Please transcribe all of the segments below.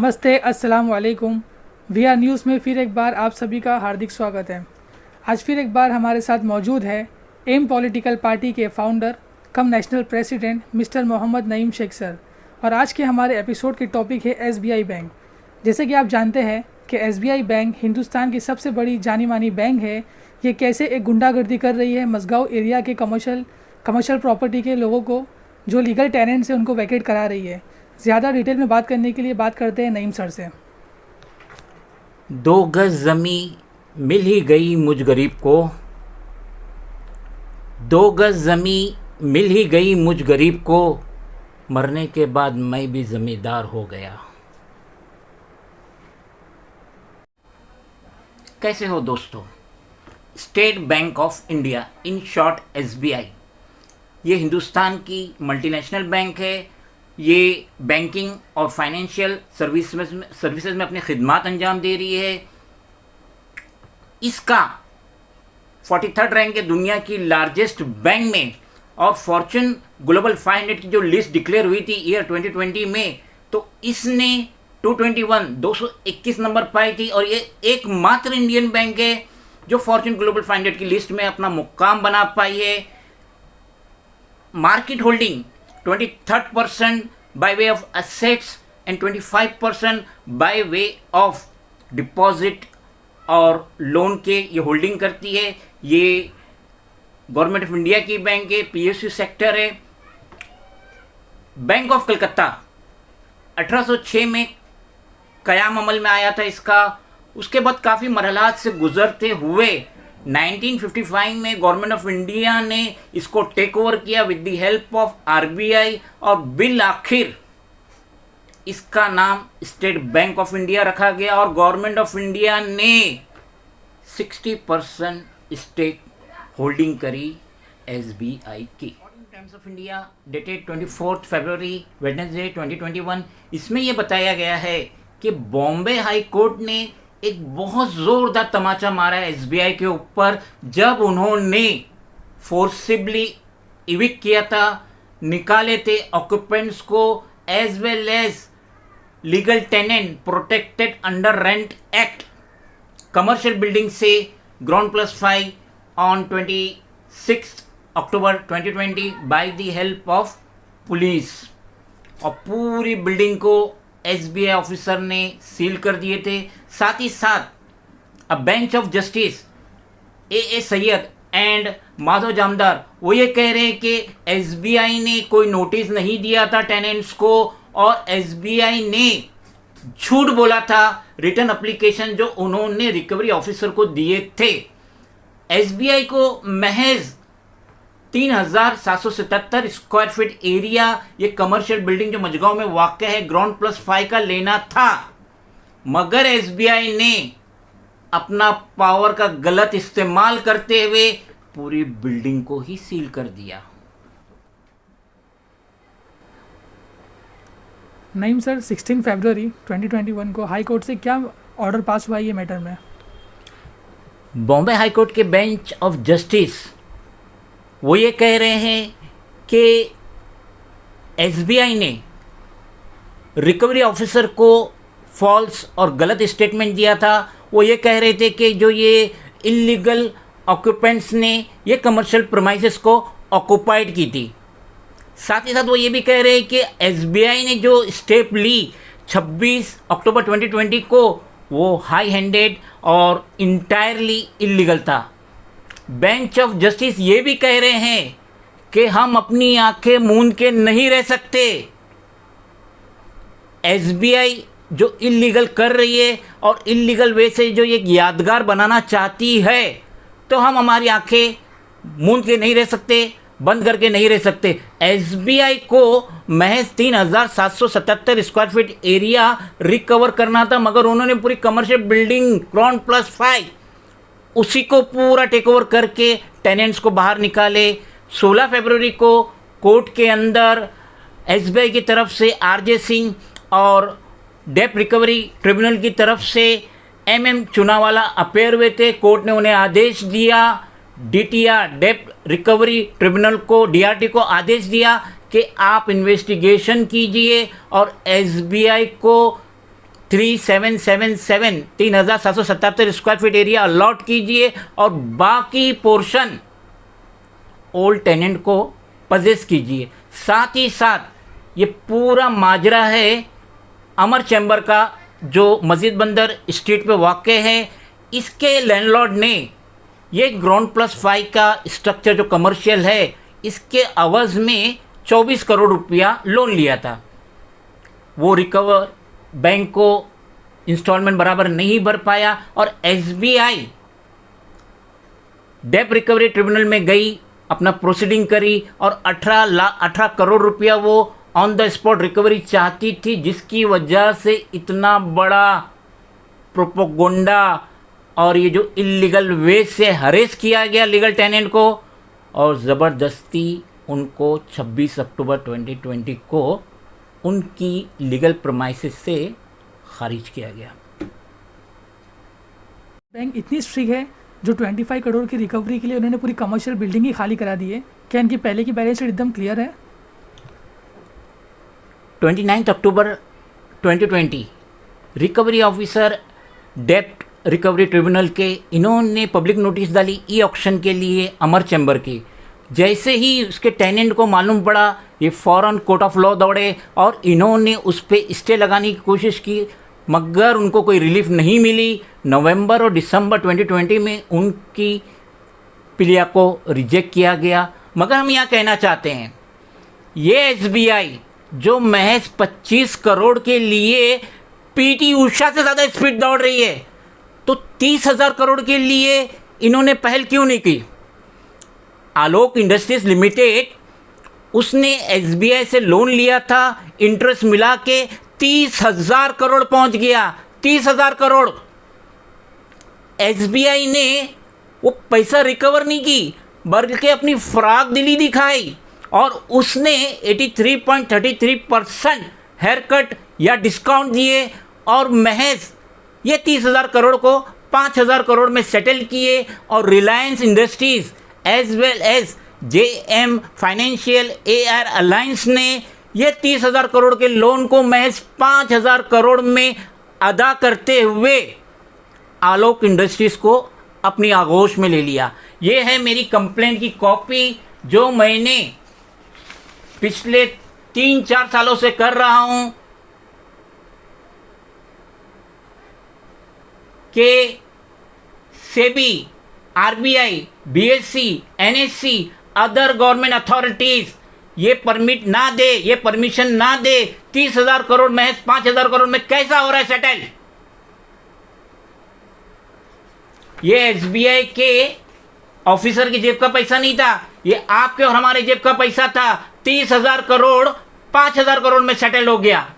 नमस्ते, अस्सलाम वालेकुम। वीआर न्यूज़ में फिर एक बार आप सभी का हार्दिक स्वागत है। आज फिर एक बार हमारे साथ मौजूद है एम पॉलिटिकल पार्टी के founder cum national president mister Mohammad Naeem Shaikh sir. और आज के हमारे एपिसोड की टॉपिक है एसबीआई बैंक। जैसे कि आप जानते हैं कि एसबीआई बैंक हिंदुस्तान की सबसे बड़ी जानी मानी बैंक है। ये कैसे एक गुंडागर्दी कर रही है मसगांव एरिया के कमर्शियल प्रॉपर्टी के लोगों को, जो लीगल टेनेंट्स है उनको वैकेट करा रही है। ज़्यादा डिटेल में बात करने के लिए बात करते हैं नईम सर से। 2 गज ज़मी मिल ही गई मुझ गरीब को, 2 गज ज़मी मिल ही गई मुझ गरीब को, मरने के बाद मैं भी ज़मींदार हो गया। कैसे हो दोस्तों? State bank of India, in short SBI, ये हिंदुस्तान की मल्टीनेशनल बैंक है। ये बैंकिंग और फाइनेंशियल सर्विसेज में अपनी खिदमत अंजाम दे रही है। इसका 43rd रैंक है दुनिया की लार्जेस्ट बैंक में। और फॉर्च्यून ग्लोबल 500 की जो लिस्ट डिक्लेयर हुई थी ईयर 2020 में, तो इसने 221 नंबर पाई थी। और ये एकमात्र इंडियन बैंक है जो फॉर्च्यून ग्लोबल 500 की लिस्ट में अपना मुकाम बना पाई है। Market holding 23rd% by way of assets and 25% by way of deposit और लोन के ये होल्डिंग करती है। ये गवर्नमेंट ऑफ इंडिया की बैंक है, पीएसयू सेक्टर है। बैंक ऑफ कलकत्ता 1806 में कयाम अमल में आया था इसका। उसके बाद काफ़ी मरहलात से गुजरते हुए 1955 में गवर्नमेंट ऑफ इंडिया ने इसको टेक ओवर किया with the help of RBI, और बिल आखिर इसका नाम स्टेट बैंक ऑफ इंडिया रखा गया। और गवर्नमेंट ऑफ इंडिया ने 60% स्टेक होल्डिंग करी एसबीआई की। Times of India dated 24 February Wednesday 2021, इसमें यह बताया गया है कि बॉम्बे हाई कोर्ट ने एक बहुत जोरदार तमाचा मारा है एसबीआई के ऊपर, जब उन्होंने फोर्सिबली इविक्ट किया था, निकाले थे ऑक्यूपेंट्स को, as well as legal tenant protected under rent act, commercial building से ground plus 5 on 26 October 2020 by the help of police. और पूरी बिल्डिंग को एसबीआई ऑफिसर ने सील कर दिए थे। साथ ही साथ bench of justice A Syed and Madhav Jamdar वो ये कह रहे हैं कि एसबीआई ने कोई नोटिस नहीं दिया था टेनेंट्स को, और एसबीआई ने झूठ बोला था रिटर्न एप्लीकेशन जो उन्होंने रिकवरी ऑफिसर को दिए थे। एसबीआई को महज 3777 स्क्वायर फीट एरिया, ये कमर्शियल बिल्डिंग जो मजगांव में वाक़ है, ग्राउंड प्लस 5 का लेना था, मगर एसबीआई ने अपना पावर का गलत इस्तेमाल करते हुए पूरी बिल्डिंग को ही सील कर दिया। नईम सर, 16 फरवरी 2021 को हाई कोर्ट से क्या ऑर्डर पास हुआ ये मैटर में? बॉम्बे हाई कोर्ट के बेंच ऑफ जस्टिस वो ये कह रहे हैं कि एसबीआई ने रिकवरी ऑफिसर को फॉल्स और गलत स्टेटमेंट दिया था। वो ये कह रहे थे कि जो ये इलीगल ऑक्यूपेंट्स ने ये कमर्शियल प्रीमाइसेस को ऑक्यूपाइड की थी। साथ ही साथ वो ये भी कह रहे हैं कि एसबीआई ने जो स्टेप ली 26 अक्टूबर 2020 को, वो हाई हैंडेड और इंटायरली इलीगल था। बेंच ऑफ जस्टिस ये भी कह रहे हैं कि हम अपनी आंखें मूंद के नहीं रह सकते। एसबीआई जो इलीगल कर रही है और इलीगल वे से जो एक यादगार बनाना चाहती है, तो हम हमारी आंखें मूंद के नहीं रह सकते, बंद करके नहीं रह सकते। एसबीआई को महज 3777 स्क्वायर फीट एरिया रिकवर करना था, मगर उन्होंने पूरी कमर्शियल बिल्डिंग ग्राउंड प्लस 5 उसी को पूरा टेक ओवर करके टेनेंट्स को बाहर निकाले। 16 फरवरी को कोर्ट के अंदर एसबीआई की तरफ से आरजे सिंह और डेप रिकवरी ट्रिब्यूनल की तरफ से एमएम चुनावाला अपेयर हुए थे। कोर्ट ने उन्हें आदेश दिया, डीटीआर डेप रिकवरी ट्रिब्यूनल को, डीआरटी को आदेश दिया कि आप इन्वेस्टिगेशन कीजिए और एसबीआई को 3777 3777 स्क्वायर फीट एरिया अलॉट कीजिए और बाकी पोर्शन ओल्ड टेनेंट को पजेस कीजिए। साथ ही साथ ये पूरा माजरा है अमर चैम्बर का जो मस्जिद बंदर स्ट्रीट पे वाक़ है। इसके लैंडलॉर्ड ने ये ग्राउंड प्लस 5 का स्ट्रक्चर जो कमर्शियल है इसके अवज़ में 24 करोड़ रुपया लोन लिया था। वो रिकवर बैंक को इंस्टॉलमेंट बराबर नहीं भर पाया और एसबीआई डेट रिकवरी ट्रिब्यूनल में गई, अपना प्रोसीडिंग करी और 18 करोड़ रुपया वो ऑन द स्पॉट रिकवरी चाहती थी, जिसकी वजह से इतना बड़ा प्रोपोगंडा और ये जो इलीगल वे से हरेस किया गया लीगल टेनेंट को और ज़बरदस्ती उनको 26 अक्टूबर 2020 को उनकी लीगल प्रमाइसिस से खारिज किया गया। बैंक इतनी स्ट्रिक्ट है जो 25 करोड़ की रिकवरी के लिए उन्होंने पूरी कमर्शियल बिल्डिंग ही खाली करा दी है। क्या इनकी पहले की बैलेंस शीट एकदम क्लियर है? 29 अक्टूबर 2020 रिकवरी ऑफिसर डेप्ट रिकवरी ट्रिब्यूनल के इन्होंने पब्लिक नोटिस डाली ई ऑक्शन के लिए अमर चैम्बर की। जैसे ही उसके टेनेंट को मालूम पड़ा ये फ़ौरन कोर्ट ऑफ लॉ दौड़े और इन्होंने उस पर स्टे लगाने की कोशिश की, मगर उनको कोई रिलीफ नहीं मिली। नवंबर और दिसंबर 2020 में उनकी प्लिया को रिजेक्ट किया गया। मगर हम यहाँ कहना चाहते हैं ये एसबीआई जो महज 25 करोड़ के लिए पीटी उषा से ज़्यादा स्पीड दौड़ रही है, तो 30,000 करोड़ के लिए इन्होंने पहल क्यों नहीं की? आलोक इंडस्ट्रीज लिमिटेड उसने एसबीआई से लोन लिया था, इंटरेस्ट मिला के 30,000 करोड़ पहुंच गया। 30,000 करोड़ एसबीआई ने वो पैसा रिकवर नहीं की, बल्कि अपनी फराग दिली दिखाई और उसने 83.33% हेयर कट या डिस्काउंट दिए और महज ये 30,000 करोड़ को 5,000 करोड़ में सेटल किए। और Reliance Industries as well as JM financial AR alliance ने ये 30,000 करोड़ के लोन को महज 5,000 करोड़ में अदा करते हुए आलोक इंडस्ट्रीज़ को अपनी आगोश में ले लिया। ये है मेरी कंप्लेंट की कॉपी जो मैंने पिछले 3-4 सालों से कर रहा हूं कि SEBI, RBI, BSc, NSC, other government authorities ये परमिट ना दे, ये परमिशन ना दे। 30,000 करोड़ महज 5,000 करोड़ में कैसा हो रहा है सेटल? ये एसबीआई के ऑफिसर की जेब का पैसा नहीं था, ये आपके और हमारे जेब का पैसा था। 30,000 करोड़ 5,000 करोड़ में सेटल हो गया।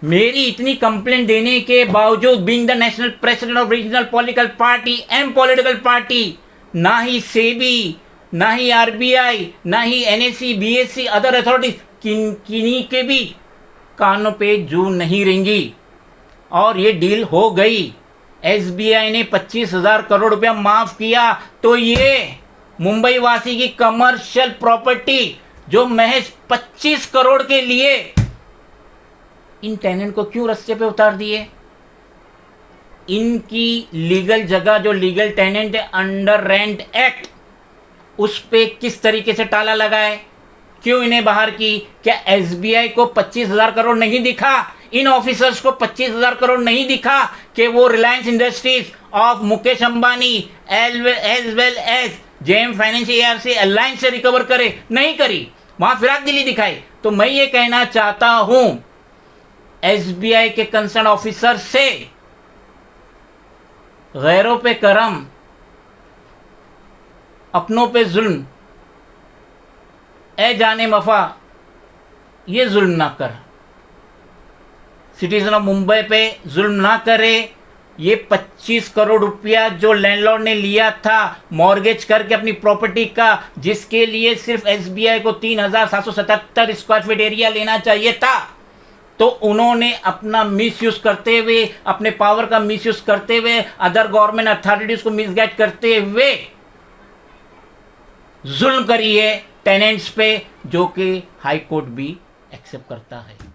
मेरी इतनी कंप्लेंट देने के बावजूद being the national president of regional political party and political party, ना ही सेबी, ना ही आरबीआई, ना ही एनएससी, बीएससी, अदर अथॉरिटीज किन्हीं के भी कानों पे जू नहीं रेंगी और ये डील हो गई। एसबीआई ने 25,000 करोड़ रुपया माफ किया, तो ये मुंबई वासी की कमर्शियल प्रॉपर्टी जो महज 25 करोड़ के लिए इन टेनेंट को क्यों रास्ते पे उतार दिए? इनकी लीगल जगह जो लीगल टेनेंट है अंडर रेंट एक्ट, उस पे किस तरीके से ताला लगाए? क्यों इन्हें बाहर की? क्या एसबीआई को 25,000 करोड़ नहीं दिखा? इन ऑफिसर्स को 25,000 करोड़ नहीं दिखा कि वो Reliance Industries of Mukesh Ambani as well as JM financial AR से अलायंस से रिकवर करे? नहीं करी, वहां फिराक दिली दिखाई। तो मैं ये कहना चाहता हूं एसबीआई के कंसर्न ऑफिसर से, गैरों पे करम, अपनों पे जुल्म, ए जाने मफा ये जुल्म ना कर, सिटीजन ऑफ मुंबई पे जुल्म ना करे। ये 25 करोड़ रुपया जो लैंडलॉर्ड ने लिया था मॉर्गेज करके अपनी प्रॉपर्टी का, जिसके लिए सिर्फ एसबीआई को 3,777 स्क्वायर फीट एरिया लेना चाहिए था, तो उन्होंने अपना मिसयूज करते हुए, अपने पावर का मिसयूज करते हुए, अदर गवर्नमेंट अथॉरिटीज को मिसगाइड करते हुए जुल्म करी है टेनेंट्स पे, जो कि हाई कोर्ट भी एक्सेप्ट करता है।